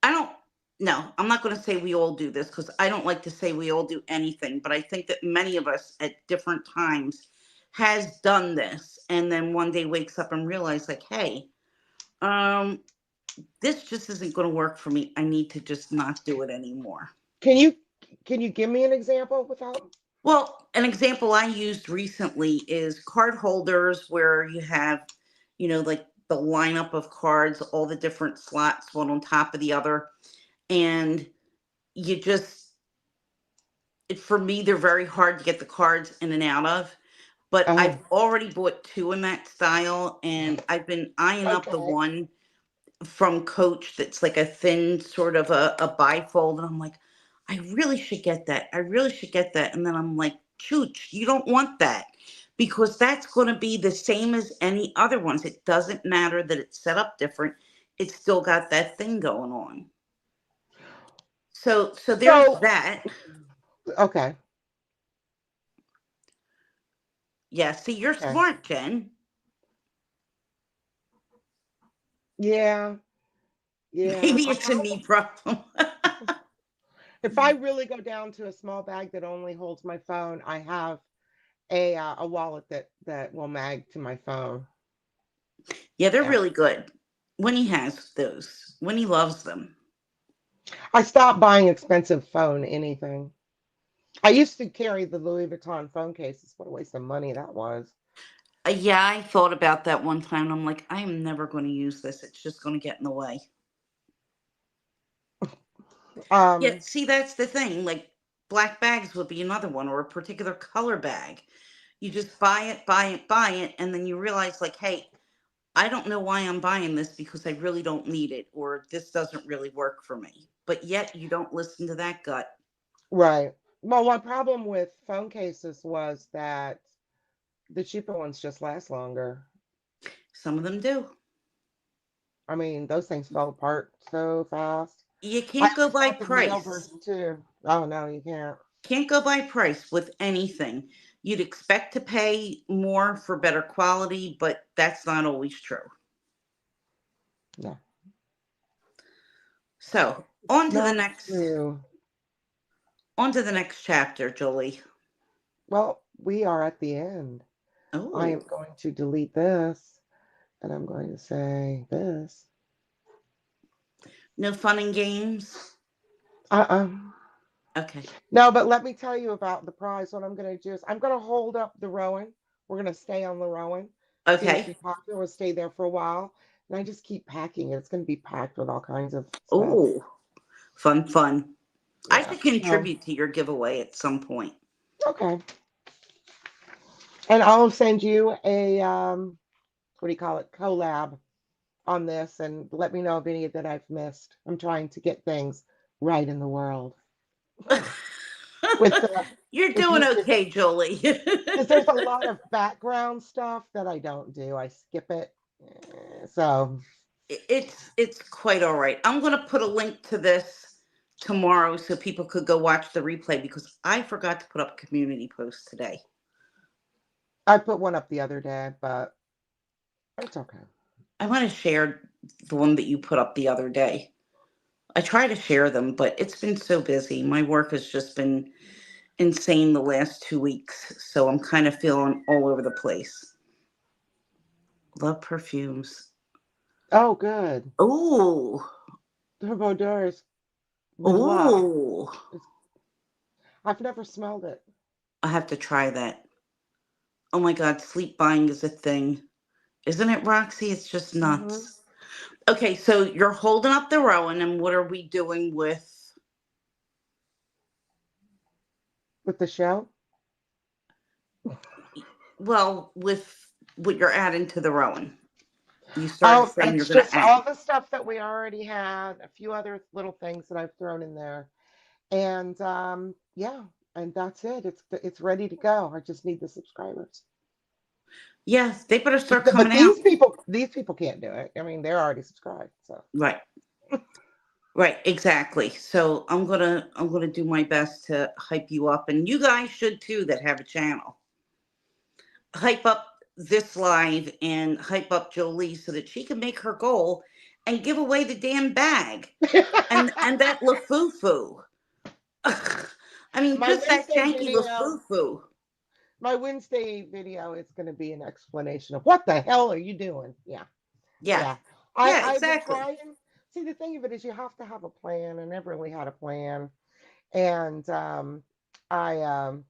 I don't no, I'm not going to say we all do this because I don't like to say we all do anything, but I think that many of us at different times has done this and then one day wakes up and realize like, hey, um, this just isn't going to work for me. I need to just not do it anymore. Can you can you give me an example without? Well, an example I used recently is card holders where you have, like the lineup of cards, all the different slots, one on top of the other. And you just for me, they're very hard to get the cards in and out of. But I've Oh, already bought two in that style, and I've been eyeing up the okay. one from Coach that's like a thin sort of a bifold. And I'm like, I really should get that. I really should get that. And then I'm like, Chooch, you don't want that because that's going to be the same as any other ones. It doesn't matter that it's set up different. It's still got that thing going on. So there's So, that. okay, Yeah, see, you're okay. smart, Jen. Yeah, yeah. Maybe it's a me problem. If I really go down to a small bag that only holds my phone, I have a wallet that will mag to my phone. Yeah, they're Yeah. really good. When he has those, when he loves them. I stopped buying expensive phone anything. I used to carry the Louis Vuitton phone cases. What a waste of money that was. Yeah, I thought about that one time. And I'm like, I am never going to use this. It's just going to get in the way. Yeah, Um, see, that's the thing. Like, black bags would be another one, or a particular color bag. You just buy it, buy it, buy it, and then you realize, like, hey, I don't know why I'm buying this because I really don't need it, or this doesn't really work for me. But yet you don't listen to that gut. right. Well, my problem with phone cases was that the cheaper ones just last longer. Some of them do. I mean, those things fell apart so fast. You I can't go always by got the male price. version too. Oh no, you can't. Can't go by price with anything. You'd expect to pay more for better quality, but that's not always true. No, So, on to the not next true. on to the next chapter, Jolie. Well, we are at the end. I am Oh, going to delete this and I'm going to say this. no fun and games. Uh-uh. Okay. No, but let me tell you about the prize. What I'm going to do is I'm going to hold up the Rowan. We're going to stay on the Rowan. See if Okay. she's popular. We'll stay there for a while. And I just keep packing it. It's going to be packed with all kinds of stuff. Oh, fun, fun. I Yeah. should So, contribute to your giveaway at some point. okay. And I'll send you a, what do you call it? Collab on this and let me know of any that I've missed. I'm trying to get things right in the world. With You're if doing you okay, Jolie. because there's a lot of background stuff that I don't do. I skip it. So It's quite all right. I'm going to put a link to this tomorrow so people could go watch the replay because I forgot to put up a community post today. I put one up the other day, but it's okay. I want to share the one that you put up the other day. I try to share them, but it's been so busy. My work has just been insane the last 2 weeks, so I'm kind of feeling all over the place. Love perfumes. Oh, good. Oh, Turbo Doors Boudoir. oh. It's, I've never smelled it. I have to try that. Oh my God, sleep buying is a thing. Isn't it, Roxy? It's just Hmm. nuts. Okay, so you're holding up the Rowan, and what are we doing with, With the show. well, with what you're adding to the Rowan? You started Oh, saying you're it's going to just add. all the stuff that we already had, a few other little things that I've thrown in there. And yeah, and that's it. It's ready to go. I just need the subscribers. Yes, they better start But coming out. these people can't do it. I mean, they're already subscribed. So Right. Right, exactly. So I'm gonna do my best to hype you up, and you guys should too that have a channel. Hype up this live and hype up Jolie so that she can make her goal and give away the damn bag and that lafufu. I mean, my just that Wednesday janky video, lafufu. my Wednesday video is going to be an explanation of what the hell are you doing? Yeah, Yeah, yeah. yeah, I've been exactly. trying. See, the thing of it is, you have to have a plan. I never really had a plan, and I um,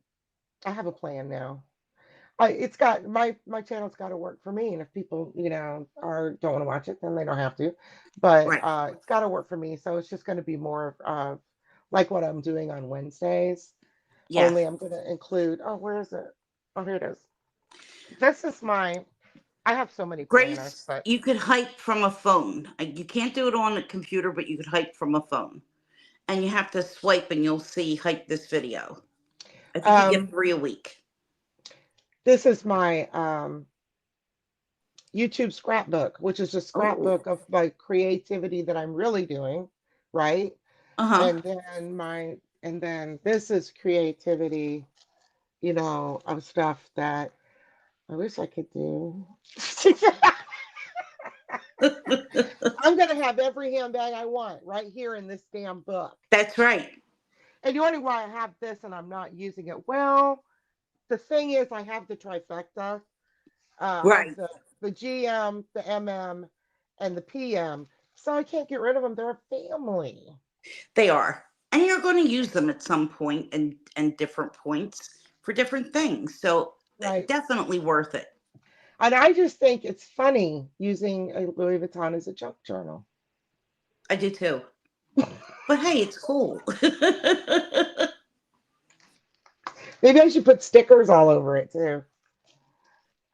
I have a plan now. It's got my channel's got to work for me, and if people are don't want to watch it, then they don't have to. But Right. it's got to work for me, so it's just going to be more of like what I'm doing on Wednesdays. Only Yes. I'm going to include. Oh, where is it? Oh, here it is. This is my. I have so many planners, Grace, but you could hype from a phone. You can't do it on a computer, but you could hype from a phone. And you have to swipe and you'll see hype this video. I think you get um, 3 a week. this is my YouTube scrapbook, which is a Oh. scrapbook of my creativity that I'm really doing, right? Uh-huh. And then this is creativity, of stuff that I wish I could do. I'm going to have every handbag I want right here in this damn book. That's right. And you wonder why I have this and I'm not using it. Well, the thing is, I have the trifecta. I Right. have the GM, the MM, and the PM. So I can't get rid of them. They're a family. They are. And you're going to use them at some point and different points for different things. So Right. definitely worth it. And I just think it's funny using a Louis Vuitton as a junk journal. I do too. But hey, it's cool. Maybe I should put stickers all over it too.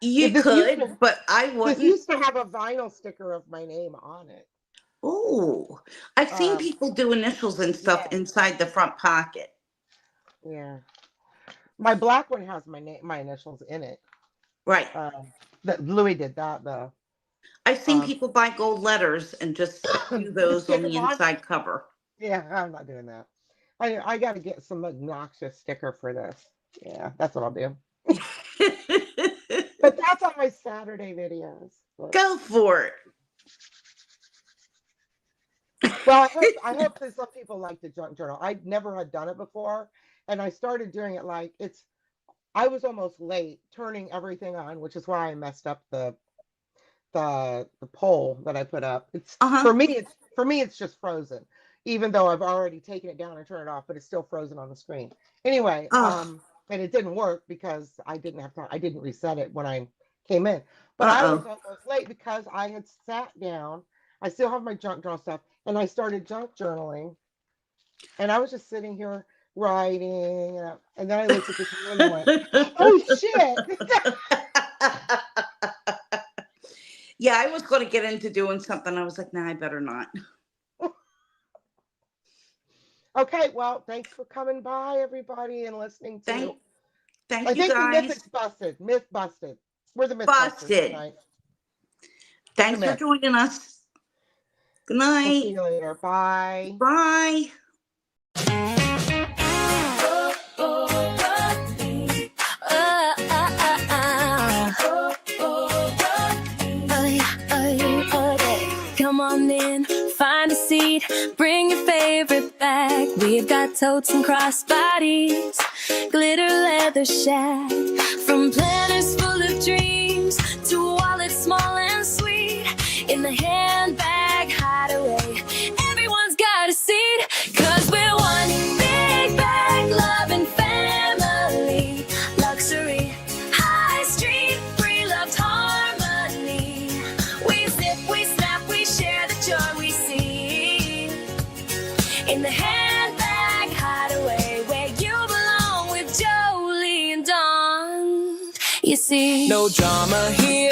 You This could, but I This wouldn't. used to have a vinyl sticker of my name on it. Oh, I've seen people do initials and stuff yeah. inside the front pocket. Yeah. My black one has my initials in it. Right. That Louis did that though. I've seen people buy gold letters and just do those on the inside cover. Yeah, I'm not doing that. I got to get some obnoxious sticker for this. Yeah, that's what I'll do. But that's on my Saturday videos. Go for it. Well, I hope that some people like the junk journal. I never had done it before, and I started doing it like I was almost late turning everything on, which is why I messed up the poll that I put up. It's for me it's just frozen, even though I've already taken it down and turned it off, but it's still frozen on the screen. Anyway, and it didn't work because I didn't have time. I didn't reset it when I came in. But I was almost late because I had sat down. I still have my junk journal stuff, and I started junk journaling. And I was just sitting here writing, and then I looked at this and I went, "Oh shit!" Yeah, I was going to get into doing something. I was like, "Nah, I better not." Okay, well, thanks for coming by, everybody, and listening to. Thank I you think guys. the mythic's busted. Myth busted. We're the myth Busted. busters tonight. Thanks for joining us. Good night. We'll see you later. Bye. Bye. Come on in, find a seat, bring your favorite bag. We've got totes and crossbodies, glitter leather shag. From planners full of dreams to wallets small and sweet. In the handbag hideaway, everyone's got a seat. 'Cause we're one big bag, love and family. Luxury, high street, pre-loved harmony. We zip, we snap, we share the joy we see. In the handbag hideaway, where you belong with Jolie and Dawn. You see, no drama here.